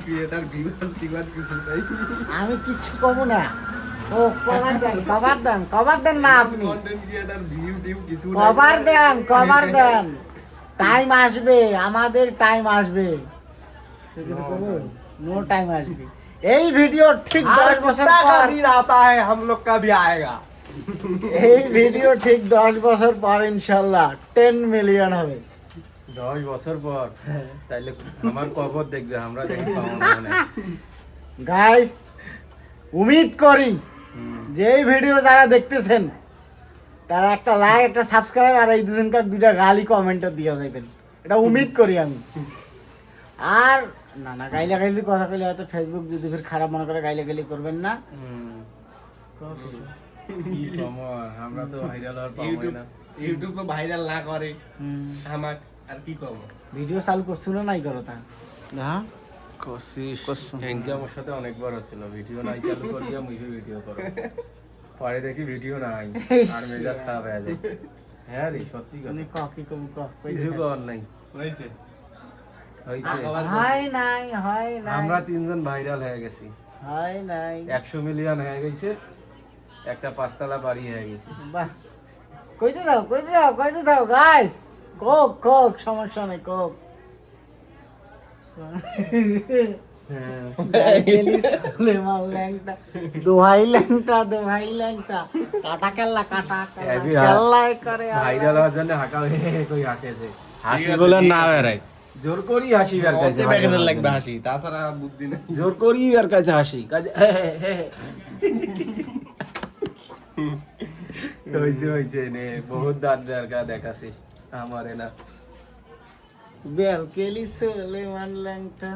Creator viewers কিছু নাই। আমি কিচ্ছু কব না। ও কভার দেন না আপনি। কন্টেন্ট ক্রিয়েটর ভিউ কিছু নাই। কভার দেন। টাইম আসবে, আমাদের টাইম আসবে। নো টাইম আসবে। এই ভিডিও ঠিক 10 বছর পর दिन आता है हम लोग का भी आएगा। এই ভিডিও ঠিক 10 বছর পর ইনশাআল্লাহ 10 মিলিয়ন হবে। 10 বছর পর তাইলে আমার কবর দেখবে, আমরা দেখি পাবো না। গাইস উম্মীদ করি যে এই ভিডিও যারা দেখতেছেন তারা একটা লাইক, একটা সাবস্ক্রাইব আর এই দুজনকার দুইটা গালি কমেন্টে দিয়ে যাবেন, এটা উম্মীদ করি আমি। আর না গাইলি কথা কইলে হয়তো ফেসবুক যদি ফির খারাপ মনে করে গাইলি করবেন না। কি কমো, আমরা তো ভাইরাল হওয়ার পাবো না। ইউটিউব তো ভাইরাল না করে আমাক আর কি কমো। ভিডিও চালু করছিল নাই করো তা না কোশিশ এনকে আমার সাথে অনেকবার হচ্ছিল, ভিডিও নাই চালু করিয়া মুই ভিডিও করো, পরে দেখি ভিডিও নাই আর মেজাজ খারাপ হয়ে যায়। হ্যাঁ রে সত্যি কথা, কি কম কিছু করার নাই। হইছে হয় নাই আমরা তিনজন ভাইরাল হয়ে গেছি, হয় নাই 100 মিলিয়ন হয়ে গেছে, একটা 5 তলা বাড়ি হয়ে গেছে। বাহ, কইতে দাও গাইস, কোক সমস্যা নাই, কোক দোহাই ল্যাংটা কাটা কেল্লা করে ভাইরাল হওয়ার জন্য হাঁকা কই হাঁকেছে, হাসি বলে না বেরাই, জোর করি হাসি বের কাছে বেকার লাগবে হাসি, তাছাড়া বুদ্ধি নেই, জোর করি বের কাছে হাসি কাজে হইছে নে বহুত দাঁত বের কা দেখাছিস আমারে না বেল কেলি সুলেমান ল্যাংটা।